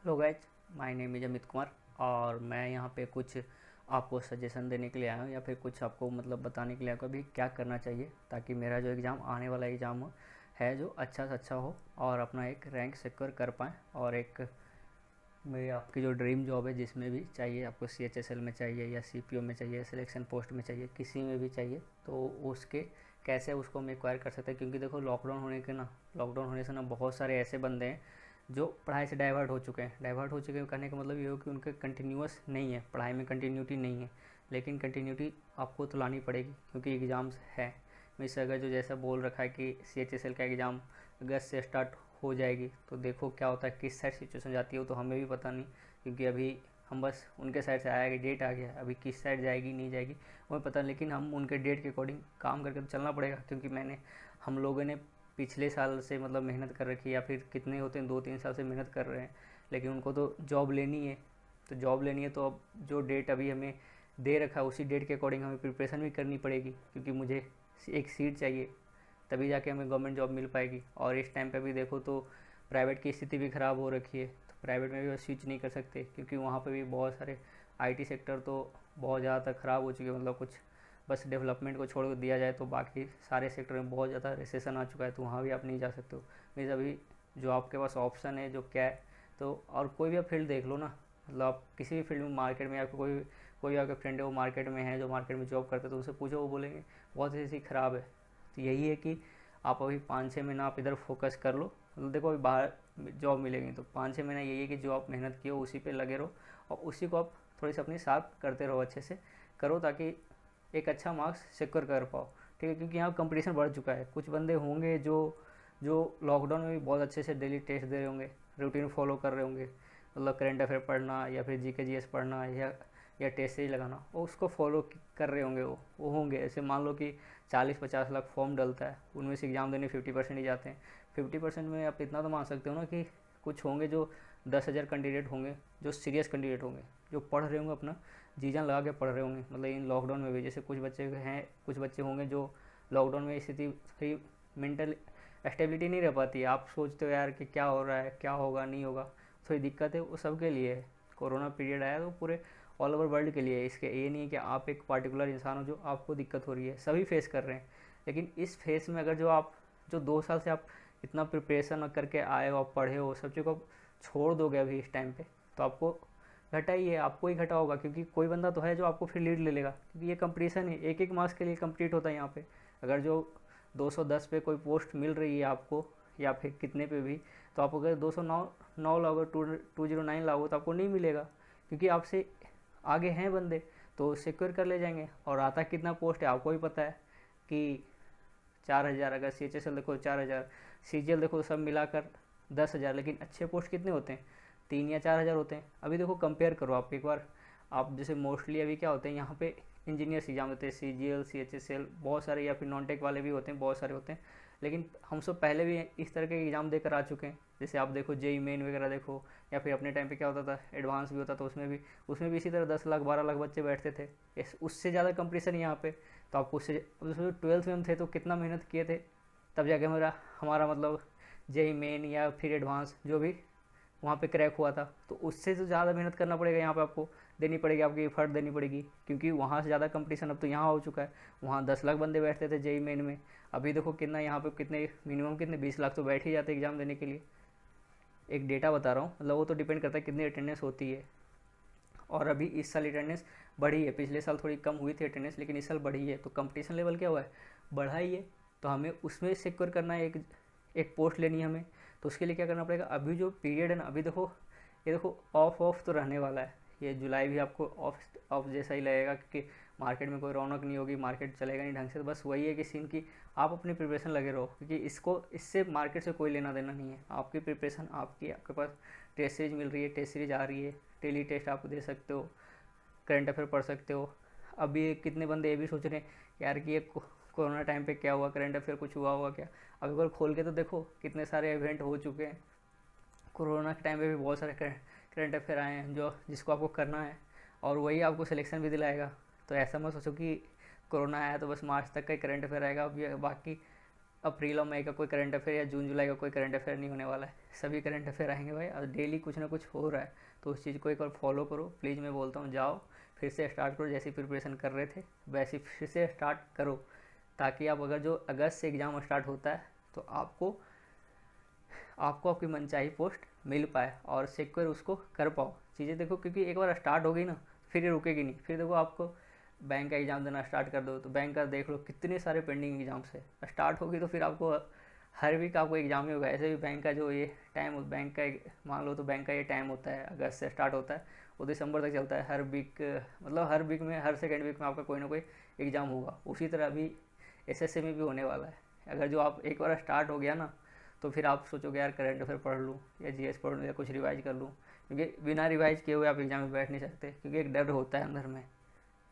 Hello guys, my name is Amit Kumar और मैं यहाँ पे कुछ आपको सजेशन देने के लिए आया हूँ या फिर कुछ आपको मतलब बताने के लिए आया हूँ कि अभी क्या करना चाहिए ताकि मेरा जो एग्ज़ाम आने वाला एग्ज़ाम है जो अच्छा से अच्छा हो और अपना एक रैंक सिक्योर कर पाएँ। और एक मेरी आपकी जो ड्रीम जॉब है जिसमें भी चाहिए आपको CHSL में चाहिए या CPO में चाहिए, सिलेक्शन पोस्ट में चाहिए, किसी में भी चाहिए तो उसके कैसे उसको हम एक्वायर कर सकते हैं। क्योंकि देखो लॉकडाउन होने से ना बहुत सारे ऐसे बंदे हैं जो पढ़ाई से डाइवर्ट हो चुके हैं कहने का मतलब ये हो कि उनके कंटिन्यूस नहीं है, पढ़ाई में कंटिन्यूटी नहीं है। लेकिन कंटिन्यूटी आपको तो लानी पड़ेगी क्योंकि एग्ज़ाम्स है। मिस अगर जो जैसा बोल रखा है कि CHSL का एग्ज़ाम अगस्त से स्टार्ट हो जाएगी तो देखो क्या होता है, किस साइड सिचुएशन जाती है वो तो हमें भी पता नहीं। क्योंकि अभी हम बस उनके साइड से आया कि डेट आ गया, अभी किस साइड जाएगी नहीं जाएगी हमें पता नहीं। लेकिन हम उनके डेट के अकॉर्डिंग काम करके तो चलना पड़ेगा क्योंकि हम लोगों ने पिछले साल से मतलब मेहनत कर रखी है या फिर कितने होते हैं 2-3 साल से मेहनत कर रहे हैं। लेकिन उनको तो जॉब लेनी है, तो अब जो डेट अभी हमें दे रखा है उसी डेट के अकॉर्डिंग हमें प्रिपरेशन भी करनी पड़ेगी क्योंकि मुझे एक सीट चाहिए तभी जाके हमें गवर्नमेंट जॉब मिल पाएगी। और इस टाइम पे भी देखो तो प्राइवेट की स्थिति भी ख़राब हो रखी है, तो प्राइवेट में भी स्विच नहीं कर सकते क्योंकि वहाँ पे भी बहुत सारे IT सेक्टर तो बहुत ज़्यादा ख़राब हो चुके हैं। मतलब कुछ बस डेवलपमेंट को छोड़ दिया जाए तो बाकी सारे सेक्टर में बहुत ज़्यादा रिसेशन आ चुका है, तो वहाँ भी आप नहीं जा सकते हो। मीन्स अभी जो आपके पास ऑप्शन है जो क्या है, तो और कोई भी आप फील्ड देख लो ना, मतलब आप किसी भी फील्ड में मार्केट में आपको कोई कोई आपके फ्रेंड है वो मार्केट में है, जो मार्केट में जॉब करते हैं तो उनसे पूछो वो बोलेंगे बहुत ऐसी ख़राब है। तो यही है कि आप अभी 5-6 महीना आप इधर फोकस कर लो। मतलब देखो अभी बाहर जॉब मिलेगी तो 5-6 महीना यही है कि जो आप मेहनत किए हो उसी पे लगे रहो और उसी को आप थोड़ी सी अपनी साथ करते रहो, अच्छे से करो ताकि एक अच्छा मार्क्स सिक्योर कर पाओ। ठीक है, क्योंकि यहाँ कंपटीशन बढ़ चुका है। कुछ बंदे होंगे जो जो लॉकडाउन में भी बहुत अच्छे से डेली टेस्ट दे रहे होंगे, रूटीन फॉलो कर रहे होंगे, मतलब करंट अफेयर पढ़ना या फिर GK GS पढ़ना या टेस्ट सीरीज लगाना वो उसको फॉलो कर रहे होंगे। वो होंगे ऐसे, मान लो कि 40-50 लाख फॉर्म डलता है, उनमें से एग्ज़ाम देने 50% ही जाते हैं। 50% में आप इतना तो मान सकते हो ना कि कुछ होंगे जो 10,000 कैंडिडेट होंगे जो सीरियस कैंडिडेट होंगे, जो पढ़ रहे होंगे, अपना जी जान लगा के पढ़ रहे होंगे। मतलब इन लॉकडाउन में भी जैसे कुछ बच्चे होंगे जो लॉकडाउन में स्थिति थोड़ी मेंटल स्टेबिलिटी नहीं रह पाती है। आप सोचते हो यार कि क्या हो रहा है, क्या होगा नहीं होगा, थोड़ी दिक्कत है, वो सबके लिए है। कोरोना पीरियड आया तो पूरे ऑल ओवर वर्ल्ड के लिए है। इसके ये नहीं है कि आप एक पार्टिकुलर इंसान हो जो आपको दिक्कत हो रही है, सभी फेस कर रहे हैं। लेकिन इस फेस में अगर जो 2 साल से आप इतना प्रिपरेशन करके आए हो, आप पढ़े हो, सब चीज़ को छोड़ दोगे अभी इस टाइम पे तो आपको घटा ही है, आपको ही घटा होगा। क्योंकि कोई बंदा तो है जो आपको फिर लीड ले लेगा क्योंकि ये कंपटीशन है, एक एक मार्क्स के लिए कंप्लीट होता है यहाँ पे। अगर जो 210 पे कोई पोस्ट मिल रही है आपको या फिर कितने पे भी, तो आप अगर 209 लाओगे, 209 लाओगे तो आपको नहीं मिलेगा क्योंकि आपसे आगे हैं बंदे तो सिक्योर कर ले जाएंगे। और आता कितना पोस्ट है आपको ही पता है कि 4,000। अगर CHSL देखो 4,000, CGL देखो सब मिलाकर 10,000, लेकिन अच्छे पोस्ट कितने होते हैं? 3 या 4 हज़ार होते हैं। अभी देखो कंपेयर करो आप एक बार, आप जैसे मोस्टली अभी क्या होते हैं यहाँ पे इंजीनियर्स एग्जाम होते हैं, CGL CHSL बहुत सारे, या फिर नॉन टेक वाले भी होते हैं, बहुत सारे होते हैं। लेकिन हम सब पहले भी इस तरह के एग्ज़ाम देकर आ चुके हैं। जैसे आप देखो JEE मेन वगैरह देखो, या फिर अपने टाइम पे क्या होता था एडवांस भी होता था, उसमें भी इसी तरह 10 लाख 12 लाख बच्चे बैठते थे। उससे ज़्यादा कंपटीशन यहाँ पे। तो आपको उसमें 12th में हम थे तो कितना मेहनत किए थे, तब जाके हमारा मतलब JEE मेन या फिर एडवांस जो भी वहाँ पे क्रैक हुआ था। तो उससे तो ज़्यादा मेहनत करना पड़ेगा, यहाँ पे आपको देनी पड़ेगी, आपकी एफर्ट देनी पड़ेगी क्योंकि वहाँ से ज़्यादा कंपटीशन अब तो यहाँ हो चुका है। वहाँ 10 लाख बंदे बैठते थे JEE मेन में, अभी देखो कितना यहाँ पे कितने मिनिमम कितने 20 लाख तो बैठ ही जाते एग्ज़ाम देने के लिए। एक डेटा बता रहा हूँ, मतलब वो तो डिपेंड करता है कितनी अटेंडेंस होती है। और अभी इस साल अटेंडेंस बढ़ी है, पिछले साल थोड़ी कम हुई थी अटेंडेंस, लेकिन इस साल बढ़ी है। तो कंपटीशन लेवल क्या हुआ है, बढ़ा ही है। तो हमें उसमें सिक्योर करना है, एक एक पोस्ट लेनी है हमें। तो उसके लिए क्या करना पड़ेगा, अभी जो पीरियड है ना, अभी देखो ये देखो ऑफ तो रहने वाला है। ये जुलाई भी आपको ऑफ ऑफ जैसा ही लगेगा क्योंकि मार्केट में कोई रौनक नहीं होगी, मार्केट चलेगा नहीं ढंग से। तो बस वही है कि सीन की आप अपनी प्रिपरेशन लगे रहो क्योंकि इससे मार्केट से कोई लेना देना नहीं है। आपकी प्रिपरेशन आपके पास टेस्ट सीरीज मिल रही है, टेस्ट सीरीज आ रही है, डेली टेस्ट आप दे सकते हो, करंट अफेयर पढ़ सकते हो। अभी कितने बंदे ये भी सोच रहे हैं यार कि ये कोरोना टाइम पे क्या हुआ, करंट अफेयर कुछ हुआ होगा क्या। अब एक बार खोल के तो देखो कितने सारे इवेंट हो चुके हैं। कोरोना के टाइम पे भी बहुत सारे करंट अफेयर आए हैं जो जिसको आपको करना है और वही आपको सिलेक्शन भी दिलाएगा। तो ऐसा मत सोचो कि कोरोना आया तो बस मार्च तक का ही करंट अफेयर आएगा, अब ये बाकी अप्रैल और मई का कोई करंट अफेयर या जून जुलाई का कोई करंट अफेयर नहीं होने वाला है, सभी करंट अफेयर आएंगे भाई। और डेली कुछ ना कुछ हो रहा है, तो उस चीज़ को एक बार फॉलो करो प्लीज़, मैं बोलता हूँ। जाओ फिर से स्टार्ट करो, जैसी प्रिपरेशन कर रहे थे वैसी फिर से स्टार्ट करो, ताकि आप अगर जो अगस्त से एग्ज़ाम स्टार्ट होता है तो आपको आपकी मनचाही पोस्ट मिल पाए और सिक्योर उसको कर पाओ चीज़ें। देखो क्योंकि एक बार स्टार्ट हो गई ना फिर ये रुकेगी नहीं। फिर देखो आपको बैंक का एग्ज़ाम देना स्टार्ट कर दो तो बैंक का देख लो कितने सारे पेंडिंग एग्ज़ाम्स है, स्टार्ट होगी तो फिर आपको हर वीक आपको एग्ज़ाम ही होगा। ऐसे भी बैंक का जो ये टाइम बैंक का मान लो तो बैंक का ये टाइम होता है अगस्त से स्टार्ट होता है वो दिसंबर तक चलता है। हर वीक मतलब हर वीक में हर सेकेंड वीक में आपका कोई ना कोई एग्ज़ाम होगा। उसी तरह अभी एसएससी में भी होने वाला है। अगर जो आप एक बार स्टार्ट हो गया ना तो फिर आप सोचोगे यार करंट अफेयर पढ़ लूँ या जीएस पढ़ लूँ या कुछ रिवाइज कर लूँ, क्योंकि बिना रिवाइज किए हुए आप एग्ज़ाम में बैठ नहीं सकते, क्योंकि एक डर होता है अंदर में।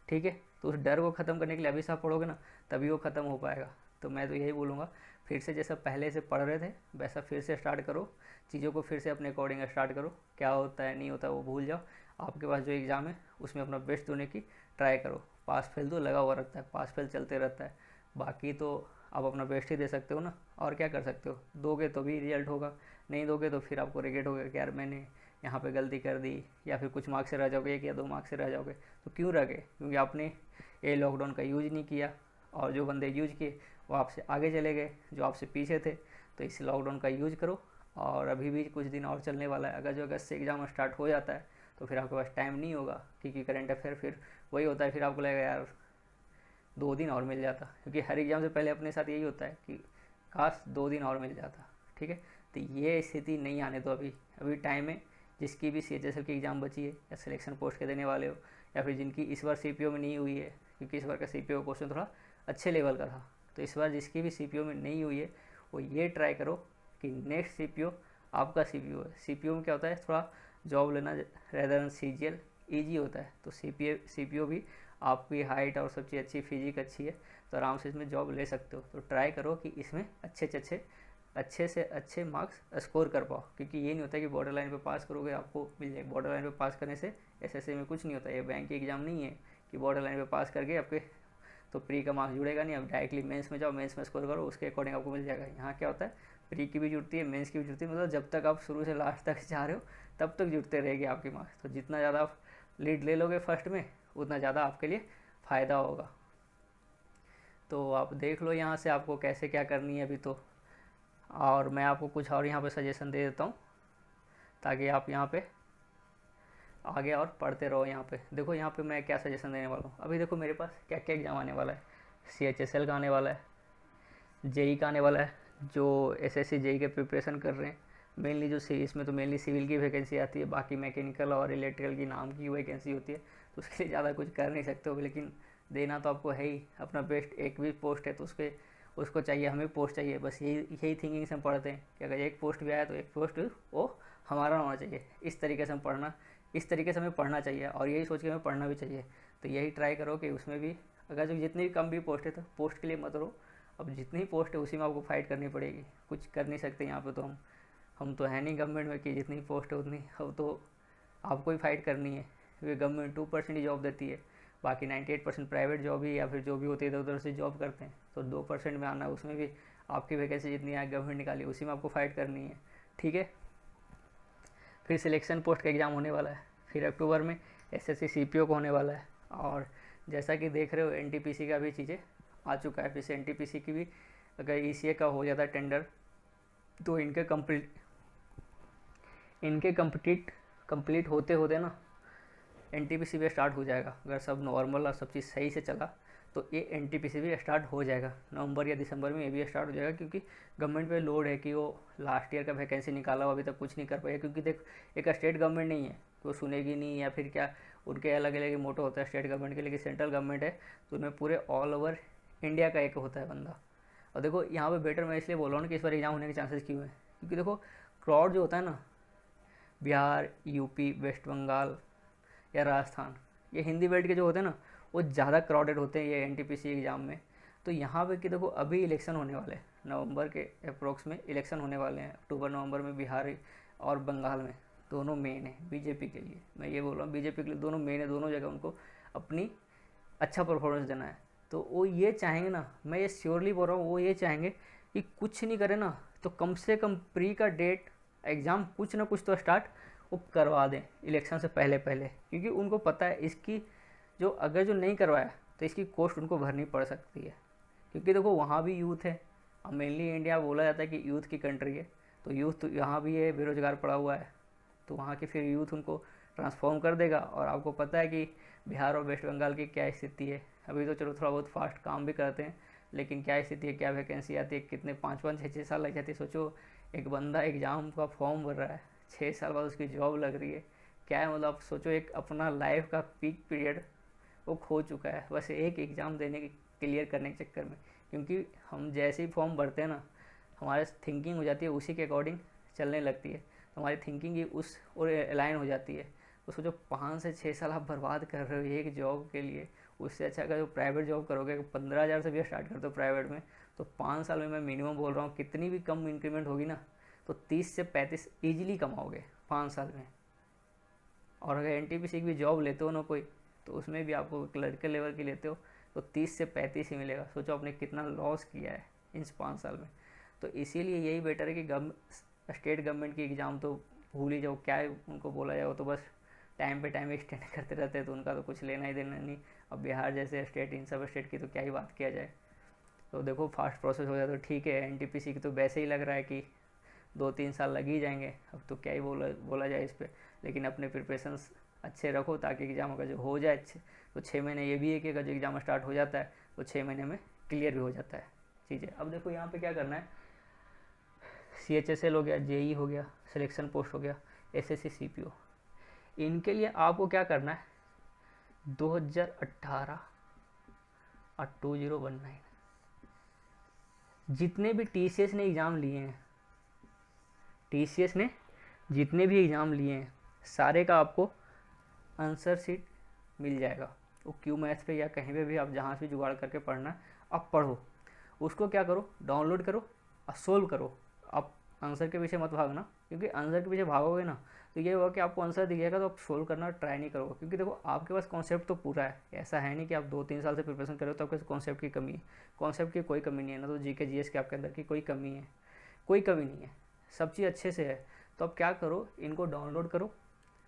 ठीक है, तो उस डर को ख़त्म करने के लिए अभी से आप पढ़ोगे ना तभी वो ख़त्म हो पाएगा। तो मैं तो यही बोलूँगा फिर से जैसा पहले से पढ़ रहे थे वैसा फिर से स्टार्ट करो, चीज़ों को फिर से अपने अकॉर्डिंग स्टार्ट करो। क्या होता है नहीं होता वो भूल जाओ, आपके पास जो एग्ज़ाम है उसमें अपना बेस्ट देने की ट्राई करो। पास फेल तो लगा हुआ रहता है, पास फेल चलते रहता है, बाकी तो आप अपना बेस्ट ही दे सकते हो ना, और क्या कर सकते हो। दोगे तो भी रिजल्ट होगा, नहीं दोगे तो फिर आपको रिग्रेट होगा कि यार मैंने यहाँ पे गलती कर दी, या फिर कुछ मार्क्स से रह जाओगे, 1 या 2 मार्क्स से रह जाओगे। तो क्यों रह गए? क्योंकि आपने ये लॉकडाउन का यूज नहीं किया, और जो बंदे यूज किए वो आपसे आगे चले गए, जो आपसे पीछे थे। तो इस लॉकडाउन का यूज करो, और अभी भी कुछ दिन और चलने वाला है। अगर जो अगस्त से एग्ज़ाम स्टार्ट हो जाता है तो फिर आपके पास टाइम नहीं होगा, क्योंकि करंट अफेयर फिर वही होता है, फिर आपको लगेगा यार 2 दिन और मिल जाता, क्योंकि हर एग्ज़ाम से पहले अपने साथ यही होता है कि काश 2 दिन और मिल जाता। ठीक है, तो ये स्थिति नहीं आने दो। अभी टाइम है। जिसकी भी CHSL की एग्ज़ाम बची है या सिलेक्शन पोस्ट के देने वाले हो, या फिर जिनकी इस बार CPO में नहीं हुई है, क्योंकि इस बार का CPO क्वेश्चन थोड़ा अच्छे लेवल का था, तो इस बार जिसकी भी CPO में नहीं हुई है वो ये ट्राई करो कि नेक्स्ट CPO आपका CPO है। CPO में क्या होता है, थोड़ा जॉब लेना रेदर देन CGL ईजी होता है। तो CPO भी आपकी हाइट और सब चीज़ अच्छी, फिजिक अच्छी है, तो आराम से इसमें जॉब ले सकते हो। तो ट्राई करो कि इसमें अच्छे से अच्छे मार्क्स स्कोर कर पाओ, क्योंकि ये नहीं होता कि बॉर्डर लाइन पे पास करोगे आपको मिल जाएगा। बॉर्डर लाइन पे पास करने से एसएससी में कुछ नहीं होता। ये बैंक की एग्ज़ाम नहीं है कि बॉर्डर लाइन पे पास करके आपके तो प्री का मार्क्स जुड़ेगा नहीं। अब डायरेक्टली मेंस में जाओ, मेंस में स्कोर करो, उसके अकॉर्डिंग आपको मिल जाएगा। यहाँ क्या होता है, प्री की भी जुड़ती है, मेंस की भी जुड़ती है, मतलब जब तक आप शुरू से लास्ट तक जा रहे हो तब तक जुड़ते रहेगी आपकी मार्क्स। तो जितना ज़्यादा आप लीड ले लोगे फर्स्ट में उतना ज़्यादा आपके लिए फ़ायदा होगा। तो आप देख लो यहाँ से आपको कैसे क्या करनी है अभी तो, और मैं आपको कुछ और यहाँ पे सजेशन दे देता हूँ ताकि आप यहाँ पे आगे और पढ़ते रहो। यहाँ पे देखो, यहाँ पे मैं क्या सजेशन देने वाला हूँ। अभी देखो मेरे पास क्या क्या एग्ज़ाम आने वाला है। CHSL का आने वाला है, जेई का आने वाला है। जो SSC जेई के प्रिपरेशन कर रहे हैं मेनली, जो इसमें तो मेनली सिविल की वैकेंसी आती है, बाकी मैकेनिकल और इलेक्ट्रिकल की नाम की वैकेंसी होती है, तो उसके लिए ज़्यादा कुछ कर नहीं सकते हो, लेकिन देना तो आपको है ही अपना बेस्ट। एक भी पोस्ट है तो उसको चाहिए, हमें पोस्ट चाहिए, बस यही थिंकिंग से हम पढ़ते हैं कि अगर एक पोस्ट भी आया तो एक पोस्ट वो हमारा होना चाहिए। इस तरीके से हमें पढ़ना चाहिए, और यही सोच के हमें पढ़ना भी चाहिए। तो यही ट्राई करो कि उसमें भी अगर जो जितनी भी कम भी पोस्ट है तो पोस्ट के लिए मत रहो। अब जितनी पोस्ट है उसी में आपको फाइट करनी पड़ेगी, कुछ कर नहीं सकते यहाँ पे। तो हम तो है नहीं गवर्नमेंट में कि जितनी पोस्ट है उतनी, अब तो आपको ही फाइट करनी है, क्योंकि गवर्नमेंट 2% ही जॉब देती है, बाकी 98% प्राइवेट जॉब ही या फिर जो भी होती है इधर उधर से जॉब करते हैं। तो 2% में आना है, उसमें भी आपकी वैकेंसी जितनी आए गवर्नमेंट निकाली उसी में आपको फाइट करनी है। ठीक है, फिर सिलेक्शन पोस्ट का एग्ज़ाम होने वाला है, फिर अक्टूबर में SSC CPO को होने वाला है। और जैसा कि देख रहे हो NTPC का भी चीज़ें आ चुका है। फिर से NTPC की भी अगर ECA का हो जाता है टेंडर तो इनके कंप्लीट होते होते ना NTPC भी स्टार्ट हो जाएगा। अगर सब नॉर्मल और सब चीज़ सही से चला तो ये NTPC भी स्टार्ट हो जाएगा नवंबर या दिसंबर में, ये भी स्टार्ट हो जाएगा। क्योंकि गवर्नमेंट पे लोड है कि वो लास्ट ईयर का वैकेंसी निकाला, अभी तक कुछ नहीं कर पाया, क्योंकि देख एक स्टेट गवर्नमेंट नहीं है, वो सुनेगी नहीं, या फिर क्या उनके अलग अलग मोटो होता है स्टेट गवर्नमेंट के, लेकिन सेंट्रल गवर्नमेंट है तो उनमें पूरे ऑल ओवर इंडिया का एक होता है बंदा। और देखो यहाँ पे बेटर मैं इसलिए बोल रहा हूँ कि इस बार एग्जाम होने के चांसेस क्यों हैं, क्योंकि देखो क्राउड जो होता है ना, बिहार, यूपी, वेस्ट बंगाल या राजस्थान, ये हिंदी बेल्ट के जो होते हैं ना वो ज़्यादा क्राउडेड होते हैं ये NTPC एग्ज़ाम में। तो यहाँ पे कि देखो अभी इलेक्शन होने वाले हैं, नवंबर के अप्रोक्स में इलेक्शन होने वाले हैं, अक्टूबर नवंबर में बिहार और बंगाल में दोनों मेन है बीजेपी के लिए। मैं ये बोल रहा हूँ बीजेपी के लिए दोनों मेन है, दोनों जगह उनको अपनी अच्छा परफॉर्मेंस देना है। तो वो ये चाहेंगे ना, मैं ये श्योरली बोल रहा हूँ, वो ये चाहेंगे कि कुछ नहीं करे ना तो कम से कम प्री का डेट एग्ज़ाम कुछ ना कुछ तो स्टार्ट वो करवा दें इलेक्शन से पहले पहले, क्योंकि उनको पता है इसकी जो अगर जो नहीं करवाया तो इसकी कॉस्ट उनको भरनी पड़ सकती है। क्योंकि देखो वहाँ भी यूथ है, अब मेनली इंडिया बोला जाता है कि यूथ की कंट्री है, तो यूथ तो यहाँ भी है, बेरोजगार पड़ा हुआ है, तो वहाँ की फिर यूथ उनको ट्रांसफॉर्म कर देगा। और आपको पता है कि बिहार और वेस्ट बंगाल की क्या स्थिति है, अभी तो चलो थोड़ा बहुत फास्ट काम भी करते हैं, लेकिन क्या स्थिति है, क्या वैकेंसी आती है, कितने 5-5 6-6 साल लग जाती है। सोचो एक बंदा एग्ज़ाम का फॉर्म भर रहा है, 6 साल बाद उसकी जॉब लग रही है, क्या है मतलब सोचो एक अपना लाइफ का पीक पीरियड वो खो चुका है बस एक एग्ज़ाम देने के क्लियर करने के चक्कर में। क्योंकि हम जैसे ही फॉर्म भरते हैं ना, हमारे थिंकिंग हो जाती है उसी के अकॉर्डिंग चलने लगती है, तो हमारी थिंकिंग ही उस और अलाइन हो जाती है। तो सोचो 5 से 6 साल आप बर्बाद कर रहे हो एक जॉब के लिए, उससे अच्छा अगर जो प्राइवेट जॉब करोगे 15,000 से भी स्टार्ट कर दो प्राइवेट में, तो 5 साल में मैं मिनिमम बोल रहा हूँ कितनी भी कम इंक्रीमेंट होगी ना, तो 30 से 35 ईजिली कमाओगे 5 साल में। और अगर एनटीपीसी की भी जॉब लेते हो ना कोई, तो उसमें भी आपको क्लर्कल लेवल की लेते हो तो 30 से 35 ही मिलेगा। सोचो आपने कितना लॉस किया है इन 5 साल में। तो इसीलिए यही बेटर है कि स्टेट गवर्नमेंट की एग्ज़ाम तो भूल ही जाओ, क्या है उनको बोला जाए, वो तो बस टाइम पे टाइम एक्सटेंड करते रहते हैं, तो उनका तो कुछ लेना ही देना नहीं। अब बिहार जैसे स्टेट, इन सब स्टेट की तो क्या ही बात किया जाए। तो देखो फास्ट प्रोसेस हो जाए तो ठीक है, एनटीपीसी की तो वैसे ही लग रहा है कि 2-3 साल लग ही जाएंगे, अब तो क्या ही बोला जाए इस पर। लेकिन अपने प्रिपरेशंस अच्छे रखो ताकि एग्ज़ाम अगर जो हो जाए अच्छे, तो 6 महीने ये भी है कि अगर जो एग्ज़ाम स्टार्ट हो जाता है तो 6 महीने में क्लियर भी हो जाता है चीज़ें। अब देखो यहाँ पे क्या करना है, CHSL हो गया, JEE हो गया, सिलेक्शन पोस्ट हो गया, SSC CPO, इनके लिए आपको क्या करना है, 2018 और 2019 जितने भी TCS ने एग्ज़ाम लिए हैं, TCS ने जितने भी एग्ज़ाम लिए हैं सारे का आपको आंसर शीट मिल जाएगा। वो क्यू मैथ्स पे या कहीं पे भी आप जहाँ से जुगाड़ करके पढ़ना आप पढ़ो, उसको क्या करो डाउनलोड करो और सोल्व करो। आप आंसर के पीछे मत भागना, क्योंकि आंसर के पीछे भागोगे ना तो ये होगा कि आपको आंसर दिखेगा तो आप सोल्व करना ट्राई नहीं करोगे। क्योंकि देखो आपके पास कॉन्सेप्ट तो पूरा है, ऐसा है नहीं कि आप 2-3 साल से प्रिपरेशन करो तो आपके कॉन्सेप्ट की कमी है। कॉन्सेप्ट की कोई कमी नहीं है ना, तो GK GS के आपके अंदर की कोई कमी है, कोई कमी नहीं है, सब चीज़ अच्छे से है। तो आप क्या करो, इनको डाउनलोड करो,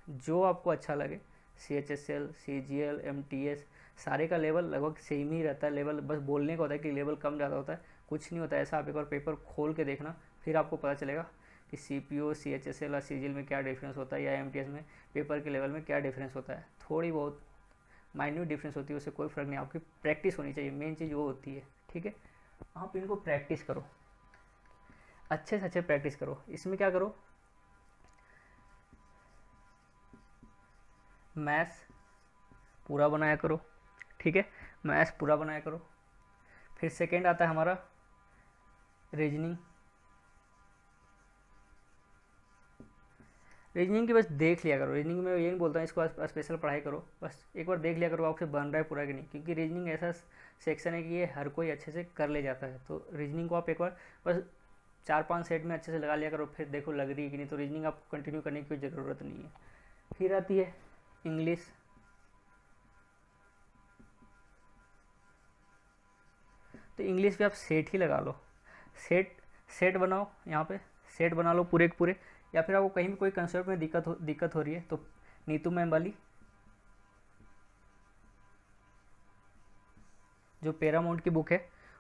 जो आपको अच्छा लगे, CHSL CGL MTS सारे का लेवल लगभग सेम ही रहता है। लेवल बस बोलने का होता है कि लेवल कम ज़्यादा होता है, कुछ नहीं होता है ऐसा। आप एक बार पेपर खोल के देखना, फिर आपको पता चलेगा कि CPO CHSL और CGL में क्या डिफरेंस होता है, या MTS में पेपर के लेवल में क्या डिफरेंस होता है। थोड़ी बहुत माइन्यूट डिफरेंस होती है, उससे कोई फ़र्क नहीं। आपकी प्रैक्टिस होनी चाहिए, मेन चीज़ वो होती है, ठीक है। आप इनको प्रैक्टिस करो, अच्छे से अच्छे प्रैक्टिस करो। इसमें क्या करो, मैथ्स पूरा बनाया करो, ठीक है, मैथ्स पूरा बनाया करो। फिर सेकेंड आता है हमारा रीजनिंग। रीजनिंग की बस देख लिया करो, रीजनिंग में ये नहीं बोलता हूँ इसको स्पेशल पढ़ाई करो, बस एक बार देख लिया करो आपसे बन रहा है पूरा कि नहीं। क्योंकि रीजनिंग ऐसा सेक्शन है कि ये हर कोई अच्छे से कर ले जाता है, तो रीजनिंग को आप एक बार बस 4-5 सेट में अच्छे से लगा लिया करो, फिर देखो लग रही है कि नहीं, तो रीजनिंग आपको कंटिन्यू करने की कोई ज़रूरत नहीं है। फिर आती है इंग्लिश। तो इंग्लिश पे आप सेट ही लगा लो, सेट बनाओ, यहाँ पे सेट बना लो पूरे के पूरे। या फिर आपको कहीं भी कोई कंसेप्ट में दिक्कत हो रही है तो नीतू मैम वाली जो पैरामाउंट की बुक है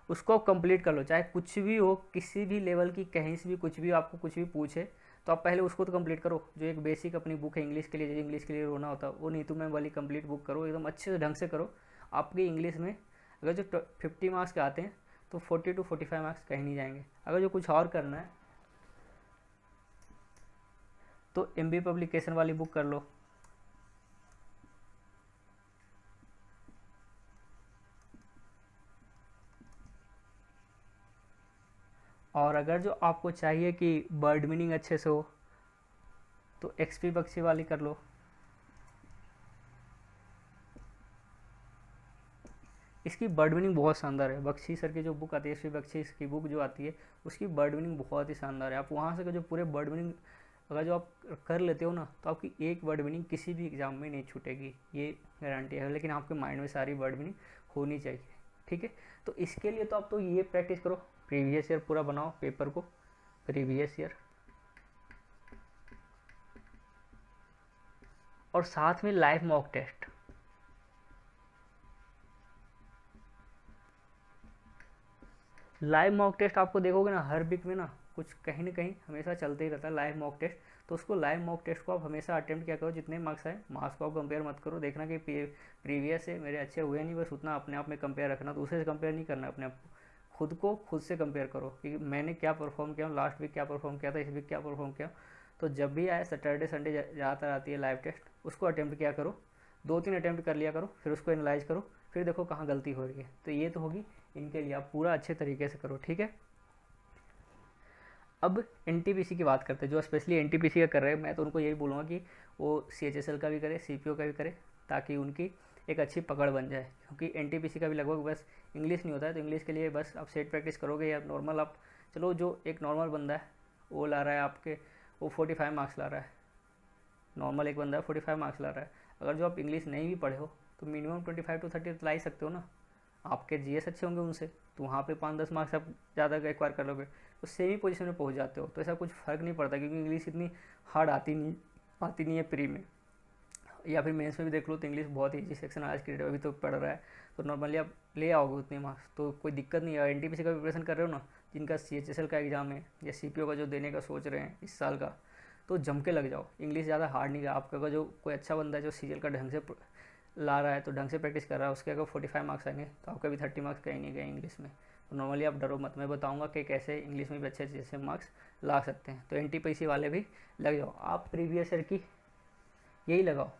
उसको आप कंप्लीट कर लो। चाहे कुछ भी हो, किसी भी लेवल की कहीं से भी कुछ भी आपको कुछ भी पूछे तो आप पहले उसको तो कंप्लीट करो। जो एक बेसिक अपनी बुक है इंग्लिश के लिए, जो इंग्लिश के लिए रोना होता है, वो नीतू मैम वाली कंप्लीट बुक करो, एकदम अच्छे से ढंग से करो। आपकी इंग्लिश में अगर जो 50 मार्क्स के आते हैं तो 40 to 45 मार्क्स कहीं नहीं जाएंगे। अगर जो कुछ और करना है तो MB पब्लिकेशन वाली बुक कर लो। और अगर जो आपको चाहिए कि बर्ड मीनिंग अच्छे से हो तो XP बख्शी वाली कर लो। इसकी बर्ड मीनिंग बहुत शानदार है, बख्शी सर की जो बुक आती है, XP बख्शी की बुक जो आती है उसकी बर्ड मीनिंग बहुत ही शानदार है। आप वहाँ से जो पूरे बर्ड मीनिंग अगर जो आप कर लेते हो ना तो आपकी एक वर्ड मीनिंग किसी भी एग्ज़ाम में नहीं छूटेगी, ये गारंटी है। लेकिन आपके माइंड में सारी वर्ड मीनिंग होनी चाहिए, ठीक है। तो इसके लिए तो आप तो ये प्रैक्टिस करो, प्रीवियस ईयर पूरा बनाओ पेपर को, प्रीवियस ईयर, और साथ में live mock test. Live mock test आपको देखोगे ना हर वीक में ना कुछ कहीं ना कहीं हमेशा चलते ही रहता है लाइव मॉक टेस्ट। तो उसको लाइव मॉक टेस्ट को आप हमेशा अटेम्प्ट किया करो, जितने मार्क्स आए मार्क्स को आप कंपेयर मत करो, देखना कि प्रीवियस से मेरे अच्छे हुए नहीं, बस उतना अपने आप में कंपेयर रखना, दूसरे से कंपेयर नहीं करना, अपने आप खुद को खुद से कंपेयर करो कि मैंने क्या परफॉर्म किया, लास्ट वीक क्या परफॉर्म किया था, इस वीक क्या परफॉर्म किया। तो जब भी आए सैटरडे संडे ज़्यादातर आती है लाइव टेस्ट, उसको अटेम्प्ट किया करो, 2-3 अटेम्प्ट कर लिया करो, फिर उसको एनालाइज करो, फिर देखो कहाँ गलती हो रही है। तो ये तो होगी इनके लिए, आप पूरा अच्छे तरीके से करो, ठीक है। अब एनटीपीसी की बात करते हैं, जो स्पेशली एनटीपीसी का कर रहे हैं, मैं तो उनको यही बोलूँगा कि वो सीएचएसएल का भी करे, सीपीओ का भी करे, ताकि उनकी एक अच्छी पकड़ बन जाए। क्योंकि एनटीपीसी का भी लगभग बस इंग्लिश नहीं होता है, तो इंग्लिश के लिए बस आप सेट प्रैक्टिस करोगे या नॉर्मल आप, चलो जो एक नॉर्मल बंदा है वो ला रहा है आपके, वो 45 मार्क्स ला रहा है, नॉर्मल एक बंदा 45 मार्क्स ला रहा है। अगर जो आप इंग्लिश नहीं भी पढ़े हो तो मिनिमम 25 to 30 तो ला ही सकते हो ना। आपके जीएस अच्छे होंगे उनसे, तो वहाँ पे 5-10 मार्क्स आप ज़्यादा एक्वायर कर लोगे, तो सेम ही पोजीशन में पहुँच जाते हो। तो ऐसा कुछ फ़र्क नहीं पड़ता, क्योंकि इंग्लिश इतनी हार्ड आती नहीं है प्री में, या फिर मेंस में भी देख लो तो इंग्लिश बहुत ईजी सेक्शन आज की डेट में अभी तो पढ़ रहा है, तो नॉर्मली आप ले आओगे उतने मार्क्स, तो कोई दिक्कत नहीं है। एनटीपीसी का प्रिपरेशन कर रहे हो ना, जिनका सीएचएसएल का एग्ज़ाम है या सीपीओ का जो देने का सोच रहे हैं इस साल का, तो जम के लग जाओ। इंग्लिश ज़्यादा हार्ड नहीं है आपका, अगर जो कोई अच्छा बंदा है जो सीजीएल का ढंग से ला रहा है, तो ढंग से प्रैक्टिस कर रहा है, उसके अगर 45 मार्क्स आएंगे तो आपका भी 30 मार्क्स कहीं नहीं गए इंग्लिश में। तो नॉर्मली आप डरो मत, मैं बताऊंगा कि कैसे इंग्लिश में भी अच्छे अच्छे मार्क्स ला सकते हैं। तो एनटीपीसी वाले भी लग जाओ, आप प्रीवियस ईयर की यही लगाओ,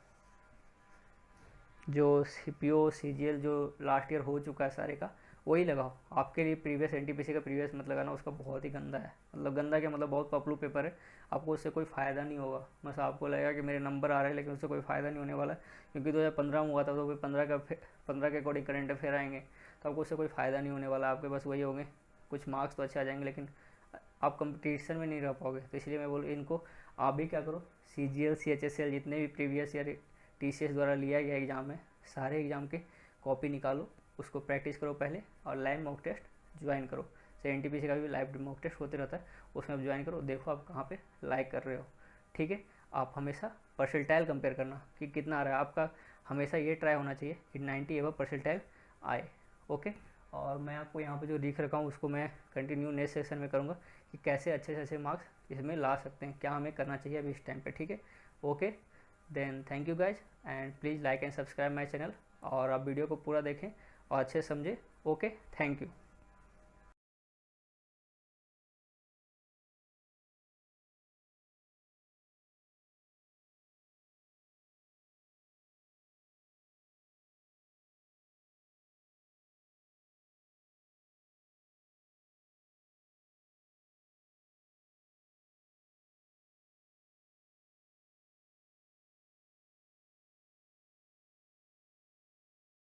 जो सीपीओ सीजीएल जो लास्ट ईयर हो चुका है सारे का, वही लगाओ। आपके लिए प्रीवियस एनटीपीसी का प्रीवियस मत लगाना, उसका बहुत ही गंदा है, मतलब गंदा क्या, मतलब बहुत पपलू पेपर है, आपको उससे कोई फ़ायदा नहीं होगा। बस आपको लगेगा कि मेरे नंबर आ रहे हैं, लेकिन उससे कोई फ़ायदा नहीं होने वाला, क्योंकि 2015 में हुआ था, तो 15 के अकॉर्डिंग करंट अफेयर आएंगे, तो आपको उससे कोई फ़ायदा नहीं होने वाला। आपके पास वही होंगे, कुछ मार्क्स तो अच्छे आ जाएंगे, लेकिन आप कंपटीशन में नहीं रह पाओगे। तो इसलिए मैं बोलूँ इनको आप भी क्या करो, सीजीएल सीएचएसएल जितने भी प्रीवियस ईयर टीसीएस द्वारा लिया गया एग्ज़ाम है, सारे एग्ज़ाम के कॉपी निकालो, उसको प्रैक्टिस करो पहले, और लाइव मॉक टेस्ट ज्वाइन करो। से एनटीपीसी का भी लाइव मॉक टेस्ट होते रहता है, उसमें आप ज्वाइन करो, देखो आप कहाँ पे लाइक कर रहे हो, ठीक है। आप हमेशा परसेंटाइल कंपेयर करना कि कितना आ रहा है आपका, हमेशा ये ट्राई होना चाहिए कि 90 एबव परसेंटाइल आए, ओके। और मैं आपको यहाँ पे जो लिख रखा हूँ उसको मैं कंटिन्यू नेक्स्ट सेशन में करूँगा कि कैसे अच्छे से अच्छे मार्क्स इसमें ला सकते हैं, क्या हमें करना चाहिए अभी इस टाइम पे, ठीक है। Okay then thank you guys, and please like and subscribe my channel, और आप वीडियो को पूरा देखें और अच्छे से समझें। Okay thank you.